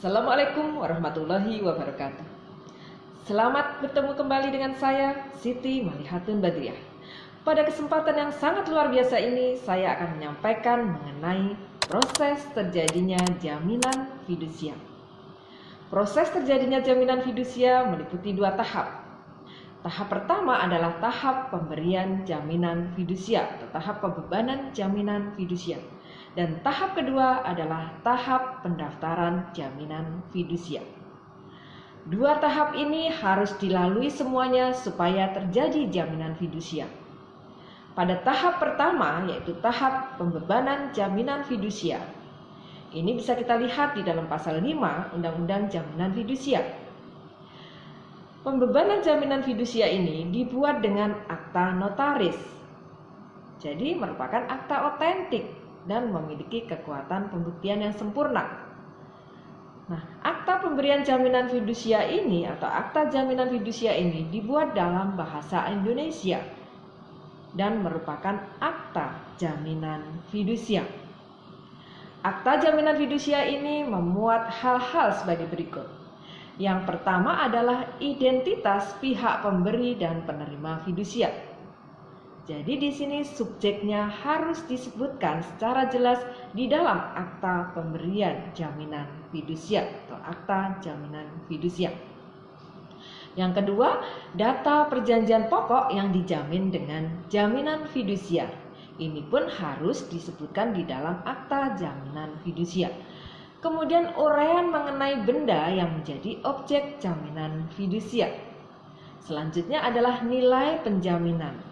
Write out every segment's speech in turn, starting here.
Assalamualaikum warahmatullahi wabarakatuh. Selamat bertemu kembali dengan saya, Siti Malihatun Badriah. Pada kesempatan yang sangat luar biasa ini, saya akan menyampaikan mengenai proses terjadinya jaminan fidusia. Proses terjadinya jaminan fidusia meliputi dua tahap. Tahap pertama adalah tahap pemberian jaminan fidusia atau tahap pembebanan jaminan fidusia. Dan tahap kedua adalah tahap pendaftaran jaminan fidusia. Dua tahap ini harus dilalui semuanya supaya terjadi jaminan fidusia. Pada tahap pertama, yaitu tahap pembebanan jaminan fidusia. Ini bisa kita lihat di dalam pasal 5 Undang-Undang Jaminan Fidusia. Pembebanan jaminan fidusia ini dibuat dengan akta notaris. Jadi merupakan akta otentik dan memiliki kekuatan pembuktian yang sempurna. Nah, akta pemberian jaminan fidusia ini atau akta jaminan fidusia ini dibuat dalam bahasa Indonesia dan merupakan akta jaminan fidusia. Akta jaminan fidusia ini memuat hal-hal sebagai berikut. Yang pertama adalah identitas pihak pemberi dan penerima fidusia. Jadi di sini subjeknya harus disebutkan secara jelas di dalam akta pemberian jaminan fidusia atau akta jaminan fidusia. Yang kedua, data perjanjian pokok yang dijamin dengan jaminan fidusia. Ini pun harus disebutkan di dalam akta jaminan fidusia. Kemudian uraian mengenai benda yang menjadi objek jaminan fidusia. Selanjutnya adalah nilai penjaminan.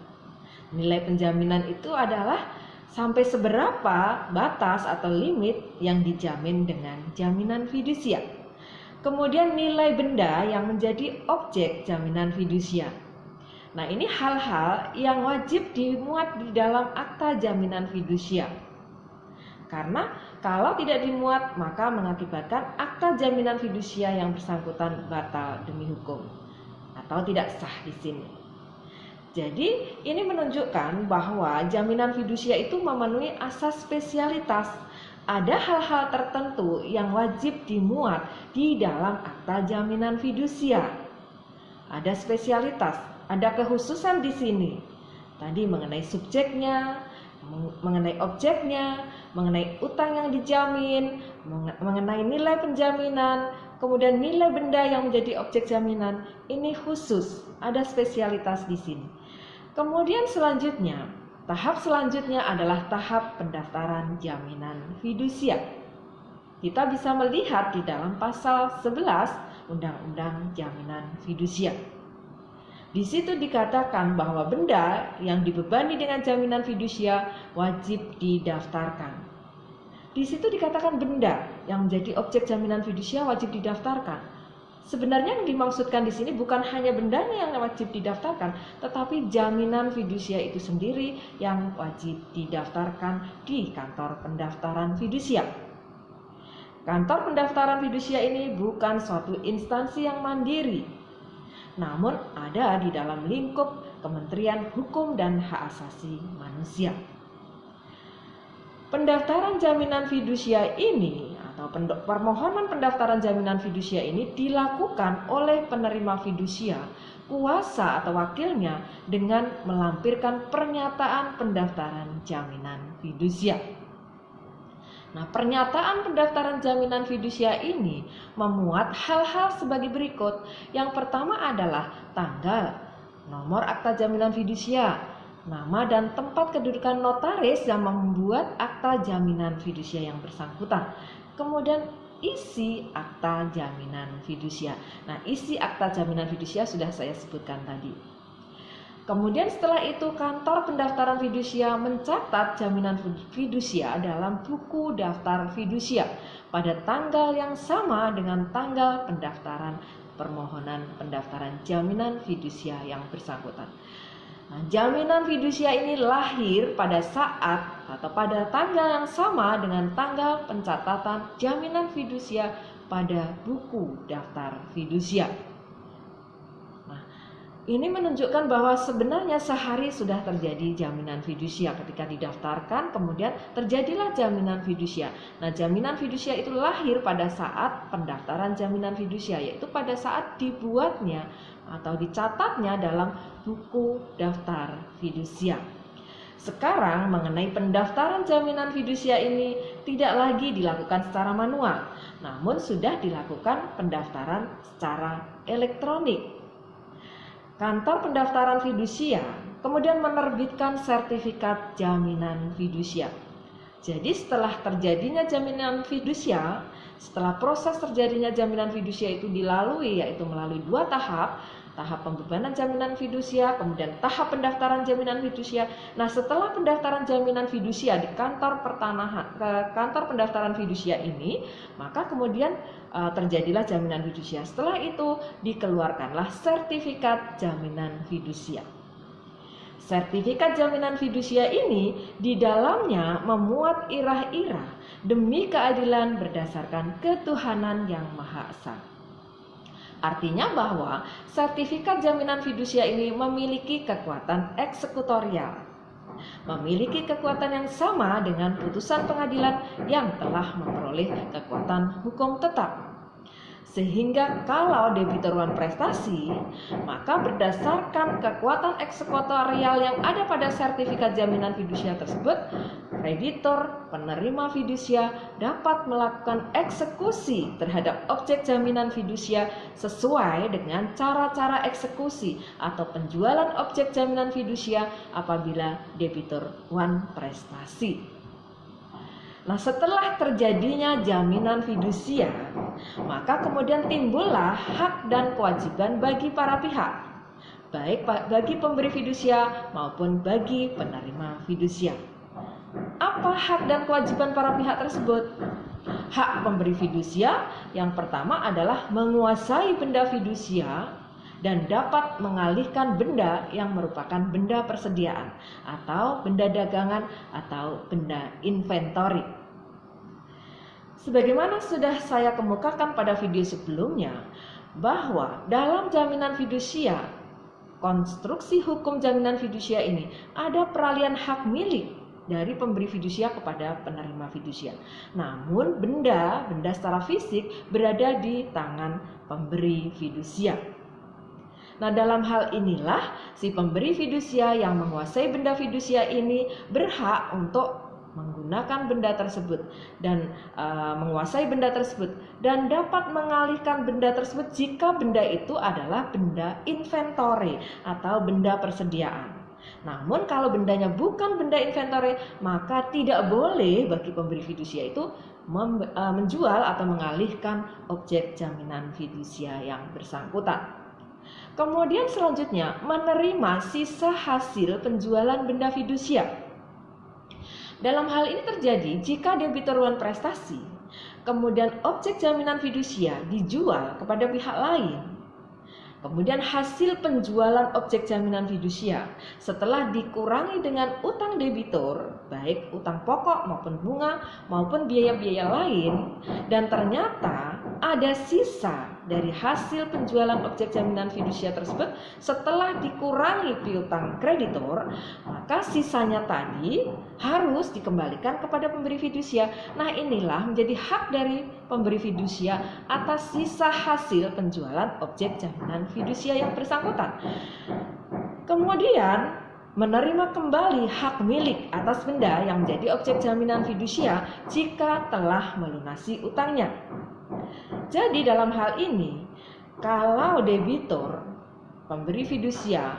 Nilai penjaminan itu adalah sampai seberapa batas atau limit yang dijamin dengan jaminan fidusia. Kemudian nilai benda yang menjadi objek jaminan fidusia. Nah, ini hal-hal yang wajib dimuat di dalam akta jaminan fidusia. Karena kalau tidak dimuat maka mengakibatkan akta jaminan fidusia yang bersangkutan batal demi hukum atau tidak sah di sini. Jadi ini menunjukkan bahwa jaminan fidusia itu memenuhi asas spesialitas. Ada hal-hal tertentu yang wajib dimuat di dalam akta jaminan fidusia. Ada spesialitas, ada kekhususan di sini. Tadi mengenai subjeknya, mengenai objeknya, mengenai utang yang dijamin, mengenai nilai penjaminan, kemudian nilai benda yang menjadi objek jaminan. Ini khusus, ada spesialitas di sini. Kemudian selanjutnya, tahap selanjutnya adalah tahap pendaftaran jaminan fidusia. Kita bisa melihat di dalam pasal 11 Undang-Undang Jaminan Fidusia. Di situ dikatakan bahwa benda yang dibebani dengan jaminan fidusia wajib didaftarkan. Di situ dikatakan benda yang menjadi objek jaminan fidusia wajib didaftarkan. Sebenarnya yang dimaksudkan di sini bukan hanya bendanya yang wajib didaftarkan, tetapi jaminan fidusia itu sendiri yang wajib didaftarkan di kantor pendaftaran fidusia. Kantor pendaftaran fidusia ini bukan suatu instansi yang mandiri, namun ada di dalam lingkup Kementerian Hukum dan Hak Asasi Manusia. Pendaftaran jaminan fidusia ini atau permohonan pendaftaran jaminan fidusia ini dilakukan oleh penerima fidusia, kuasa atau wakilnya dengan melampirkan pernyataan pendaftaran jaminan fidusia. Nah, pernyataan pendaftaran jaminan fidusia ini memuat hal-hal sebagai berikut. Yang pertama adalah tanggal, nomor akta jaminan fidusia, nama dan tempat kedudukan notaris yang membuat akta jaminan fidusia yang bersangkutan. Kemudian isi akta jaminan fidusia. Nah, isi akta jaminan fidusia sudah saya sebutkan tadi. Kemudian setelah itu kantor pendaftaran fidusia mencatat jaminan fidusia dalam buku daftar fidusia pada tanggal yang sama dengan tanggal pendaftaran permohonan pendaftaran jaminan fidusia yang bersangkutan. Nah, jaminan fidusia ini lahir pada saat atau pada tanggal yang sama dengan tanggal pencatatan jaminan fidusia pada buku daftar fidusia. Nah, Ini menunjukkan bahwa sebenarnya sehari sudah terjadi jaminan fidusia ketika didaftarkan, kemudian terjadilah jaminan fidusia. Nah, jaminan fidusia itu lahir pada saat pendaftaran jaminan fidusia, yaitu pada saat dibuatnya atau dicatatnya dalam buku daftar fidusia. Sekarang mengenai pendaftaran jaminan fidusia ini tidak lagi dilakukan secara manual, namun sudah dilakukan pendaftaran secara elektronik. Kantor pendaftaran fidusia kemudian menerbitkan sertifikat jaminan fidusia. Jadi setelah terjadinya jaminan fidusia, setelah proses terjadinya jaminan fidusia itu dilalui, yaitu melalui 2 tahap, tahap pembebanan jaminan fidusia, kemudian tahap pendaftaran jaminan fidusia. Nah, setelah pendaftaran jaminan fidusia di kantor pendaftaran fidusia ini, maka kemudian terjadilah jaminan fidusia. Setelah itu dikeluarkanlah sertifikat jaminan fidusia. Sertifikat jaminan fidusia ini di dalamnya memuat irah-irah demi keadilan berdasarkan ketuhanan yang Maha Esa. Artinya bahwa sertifikat jaminan fidusia ini memiliki kekuatan eksekutorial, memiliki kekuatan yang sama dengan putusan pengadilan yang telah memperoleh kekuatan hukum tetap. Sehingga kalau debitur wan prestasi, maka berdasarkan kekuatan eksekutorial yang ada pada sertifikat jaminan fidusia tersebut, kreditor penerima fidusia dapat melakukan eksekusi terhadap objek jaminan fidusia sesuai dengan cara-cara eksekusi atau penjualan objek jaminan fidusia apabila debitur wan prestasi. Nah, setelah terjadinya jaminan fidusia, maka kemudian timbullah hak dan kewajiban bagi para pihak, baik bagi pemberi fidusia maupun bagi penerima fidusia. Apa hak dan kewajiban para pihak tersebut? Hak pemberi fidusia yang pertama adalah menguasai benda fidusia dan dapat mengalihkan benda yang merupakan benda persediaan atau benda dagangan atau benda inventory. Sebagaimana sudah saya kemukakan pada video sebelumnya, bahwa dalam jaminan fidusia, konstruksi hukum jaminan fidusia ini ada peralihan hak milik dari pemberi fidusia kepada penerima fidusia. Namun benda secara fisik berada di tangan pemberi fidusia. Nah, dalam hal inilah si pemberi fidusia yang menguasai benda fidusia ini berhak untuk menggunakan benda tersebut dan menguasai benda tersebut dan dapat mengalihkan benda tersebut jika benda itu adalah benda inventory atau benda persediaan. Namun kalau bendanya bukan benda inventory, maka tidak boleh bagi pemberi fidusia itu menjual atau mengalihkan objek jaminan fidusia yang bersangkutan. Kemudian selanjutnya menerima sisa hasil penjualan benda fidusia. Dalam hal ini terjadi jika debitur wan prestasi, kemudian objek jaminan fidusia dijual kepada pihak lain. Kemudian hasil penjualan objek jaminan fidusia setelah dikurangi dengan utang debitur, baik utang pokok maupun bunga maupun biaya-biaya lain, dan ternyata ada sisa dari hasil penjualan objek jaminan fidusia tersebut setelah dikurangi piutang kreditor, maka sisanya tadi harus dikembalikan kepada pemberi fidusia. Nah, inilah menjadi hak dari pemberi fidusia atas sisa hasil penjualan objek jaminan fidusia yang bersangkutan. Kemudian menerima kembali hak milik atas benda yang menjadi objek jaminan fidusia jika telah melunasi utangnya. Jadi dalam hal ini, kalau debitur pemberi fidusia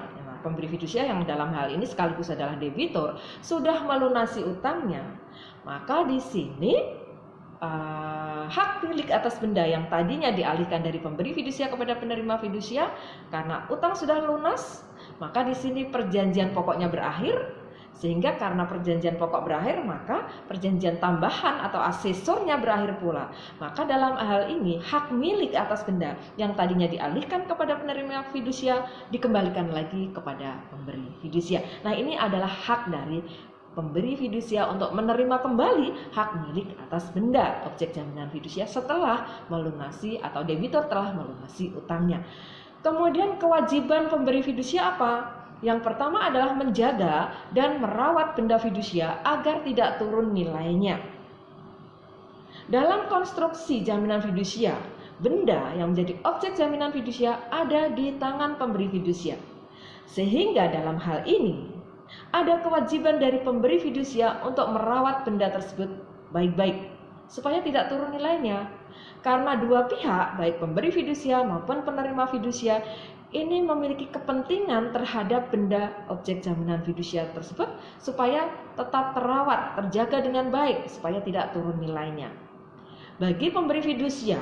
yang dalam hal ini sekaligus adalah debitur sudah melunasi utangnya, maka di sini hak milik atas benda yang tadinya dialihkan dari pemberi fidusia kepada penerima fidusia karena utang sudah lunas, maka di sini perjanjian pokoknya berakhir. Sehingga karena perjanjian pokok berakhir, maka perjanjian tambahan atau asesornya berakhir pula. Maka dalam hal ini hak milik atas benda yang tadinya dialihkan kepada penerima fidusia dikembalikan lagi kepada pemberi fidusia. Nah, ini adalah hak dari pemberi fidusia untuk menerima kembali hak milik atas benda objek jaminan fidusia setelah melunasi atau debitur telah melunasi utangnya. Kemudian kewajiban pemberi fidusia apa? Yang pertama adalah menjaga dan merawat benda fidusia agar tidak turun nilainya. Dalam konstruksi jaminan fidusia, benda yang menjadi objek jaminan fidusia ada di tangan pemberi fidusia. Sehingga dalam hal ini, ada kewajiban dari pemberi fidusia untuk merawat benda tersebut baik-baik supaya tidak turun nilainya. Karena dua pihak, baik pemberi fidusia maupun penerima fidusia, ini memiliki kepentingan terhadap benda objek jaminan fidusia tersebut supaya tetap terawat, terjaga dengan baik supaya tidak turun nilainya. Bagi pemberi fidusia,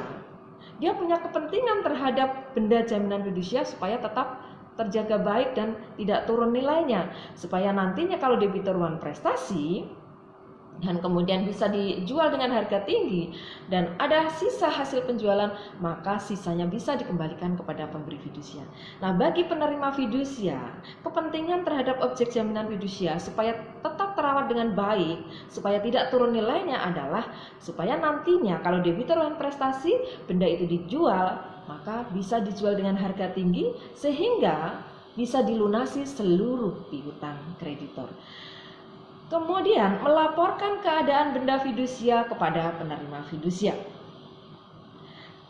dia punya kepentingan terhadap benda jaminan fidusia supaya tetap terjaga baik dan tidak turun nilainya, supaya nantinya kalau debitur wanprestasi dan kemudian bisa dijual dengan harga tinggi dan ada sisa hasil penjualan, maka sisanya bisa dikembalikan kepada pemberi fidusia. Nah, bagi penerima fidusia, kepentingan terhadap objek jaminan fidusia supaya tetap terawat dengan baik, supaya tidak turun nilainya adalah supaya nantinya kalau debitur wanprestasi benda itu dijual, maka bisa dijual dengan harga tinggi sehingga bisa dilunasi seluruh piutang kreditor. Kemudian melaporkan keadaan benda fidusia kepada penerima fidusia.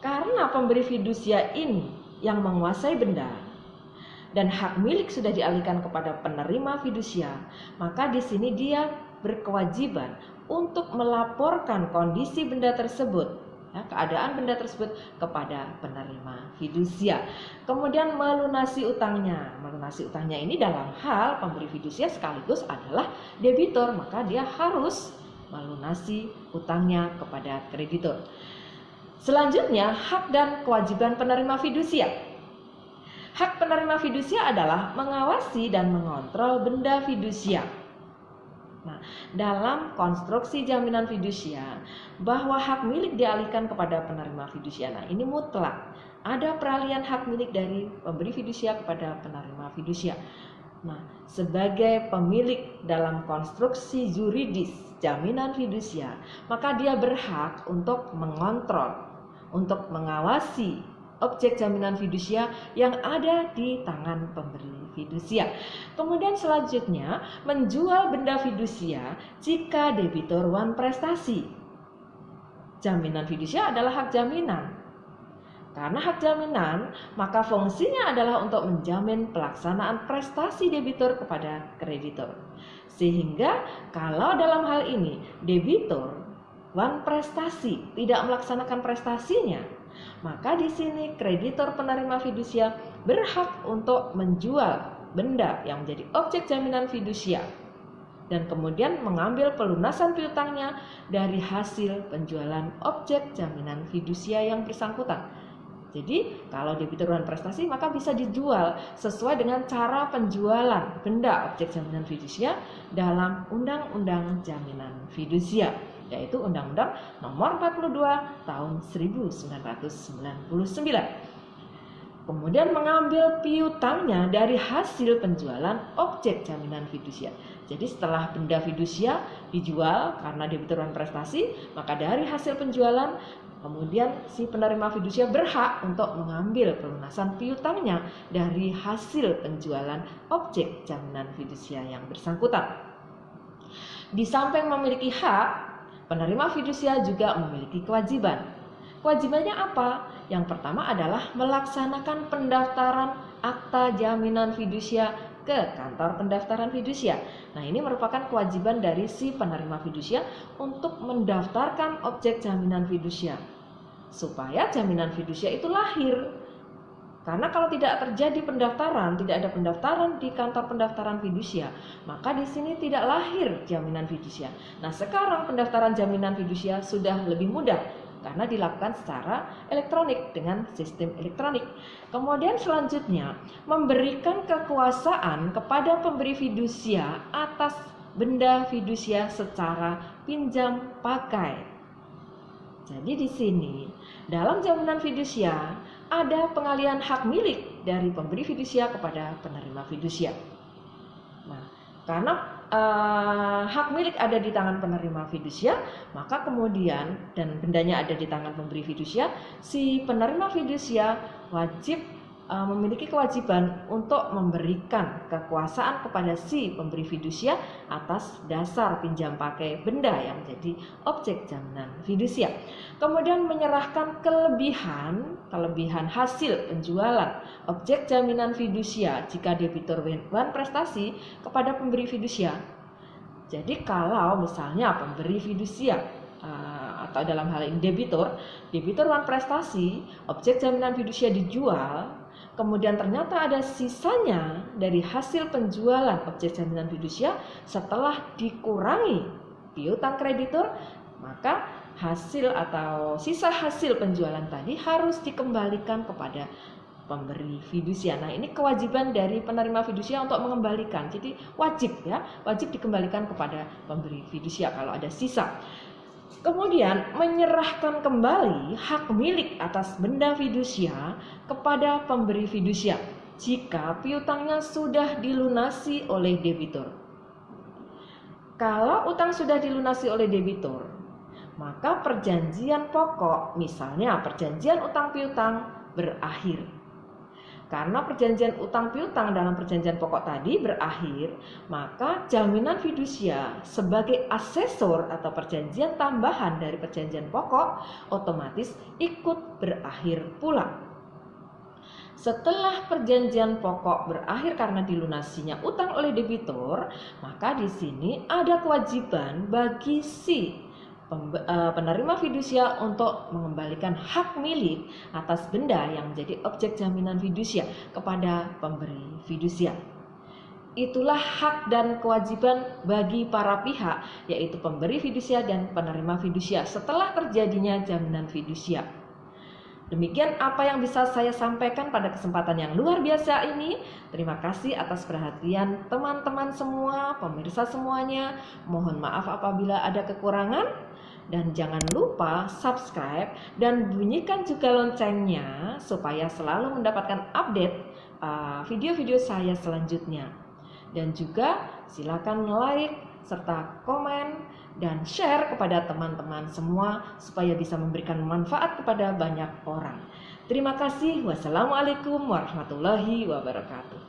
Karena pemberi fidusia ini yang menguasai benda dan hak milik sudah dialihkan kepada penerima fidusia, maka di sini dia berkewajiban untuk melaporkan kondisi benda tersebut, keadaan benda tersebut kepada penerima fidusia. Kemudian melunasi utangnya. Melunasi utangnya ini dalam hal pemberi fidusia sekaligus adalah debitur, maka dia harus melunasi utangnya kepada kreditur. Selanjutnya, hak dan kewajiban penerima fidusia. Hak penerima fidusia adalah mengawasi dan mengontrol benda fidusia. Nah, dalam konstruksi jaminan fidusia, bahwa hak milik dialihkan kepada penerima fidusia. Nah, ini mutlak. Ada peralihan hak milik dari pemberi fidusia kepada penerima fidusia. Nah, sebagai pemilik dalam konstruksi yuridis jaminan fidusia, maka dia berhak untuk mengontrol, untuk mengawasi objek jaminan fidusia yang ada di tangan pemberi fidusia. Kemudian selanjutnya menjual benda fidusia jika debitur wanprestasi. Jaminan fidusia adalah hak jaminan. Karena hak jaminan, maka fungsinya adalah untuk menjamin pelaksanaan prestasi debitur kepada kreditur. Sehingga kalau dalam hal ini debitur wanprestasi tidak melaksanakan prestasinya, maka di sini kreditur penerima fidusia berhak untuk menjual benda yang menjadi objek jaminan fidusia dan kemudian mengambil pelunasan piutangnya dari hasil penjualan objek jaminan fidusia yang bersangkutan. Jadi kalau debitur wanprestasi maka bisa dijual sesuai dengan cara penjualan benda objek jaminan fidusia dalam Undang-Undang Jaminan Fidusia, yaitu Undang-Undang Nomor 42 Tahun 1999. Kemudian mengambil piutangnya dari hasil penjualan objek jaminan fidusia. Jadi setelah benda fidusia dijual karena debitur wanprestasi, maka dari hasil penjualan kemudian si penerima fidusia berhak untuk mengambil pelunasan piutangnya dari hasil penjualan objek jaminan fidusia yang bersangkutan. Di samping memiliki hak, penerima fidusia juga memiliki kewajiban. Kewajibannya apa? Yang pertama adalah melaksanakan pendaftaran akta jaminan fidusia ke kantor pendaftaran fidusia. Nah, ini merupakan kewajiban dari si penerima fidusia untuk mendaftarkan objek jaminan fidusia supaya jaminan fidusia itu lahir. Karena kalau tidak terjadi pendaftaran, tidak ada pendaftaran di kantor pendaftaran fidusia, maka di sini tidak lahir jaminan fidusia. Nah, sekarang pendaftaran jaminan fidusia sudah lebih mudah karena dilakukan secara elektronik dengan sistem elektronik. Kemudian selanjutnya memberikan kekuasaan kepada pemberi fidusia atas benda fidusia secara pinjam pakai. Jadi di sini dalam jaminan fidusia ada pengalihan hak milik dari pemberi fidusia kepada penerima fidusia. Nah, karena hak milik ada di tangan penerima fidusia, maka kemudian dan bendanya ada di tangan pemberi fidusia, si penerima fidusia wajib memiliki kewajiban untuk memberikan kekuasaan kepada si pemberi fidusia atas dasar pinjam pakai benda yang menjadi objek jaminan fidusia. Kemudian menyerahkan kelebihan hasil penjualan objek jaminan fidusia jika debitur wan prestasi kepada pemberi fidusia. Jadi kalau misalnya pemberi fidusia atau dalam hal ini debitur wan prestasi, objek jaminan fidusia dijual, kemudian ternyata ada sisanya dari hasil penjualan objek jaminan fidusia setelah dikurangi piutang kreditur, maka hasil atau sisa hasil penjualan tadi harus dikembalikan kepada pemberi fidusia. Nah, ini kewajiban dari penerima fidusia untuk mengembalikan. Jadi wajib dikembalikan kepada pemberi fidusia kalau ada sisa. Kemudian menyerahkan kembali hak milik atas benda fidusia kepada pemberi fidusia jika piutangnya sudah dilunasi oleh debitur. Kalau utang sudah dilunasi oleh debitur, maka perjanjian pokok, misalnya perjanjian utang piutang, berakhir. Karena perjanjian utang piutang dalam perjanjian pokok tadi berakhir, maka jaminan fidusia sebagai asesor atau perjanjian tambahan dari perjanjian pokok otomatis ikut berakhir pula. Setelah perjanjian pokok berakhir karena dilunasinya utang oleh debitur, maka di sini ada kewajiban bagi si penerima fidusia untuk mengembalikan hak milik atas benda yang menjadi objek jaminan fidusia kepada pemberi fidusia. Itulah hak dan kewajiban bagi para pihak, yaitu pemberi fidusia dan penerima fidusia setelah terjadinya jaminan fidusia. Demikian apa yang bisa saya sampaikan pada kesempatan yang luar biasa ini. Terima kasih atas perhatian teman-teman semua, pemirsa semuanya. Mohon maaf apabila ada kekurangan. Dan jangan lupa subscribe dan bunyikan juga loncengnya supaya selalu mendapatkan update video-video saya selanjutnya. Dan juga silakan like serta komen dan share kepada teman-teman semua supaya bisa memberikan manfaat kepada banyak orang. Terima kasih. Wassalamualaikum warahmatullahi wabarakatuh.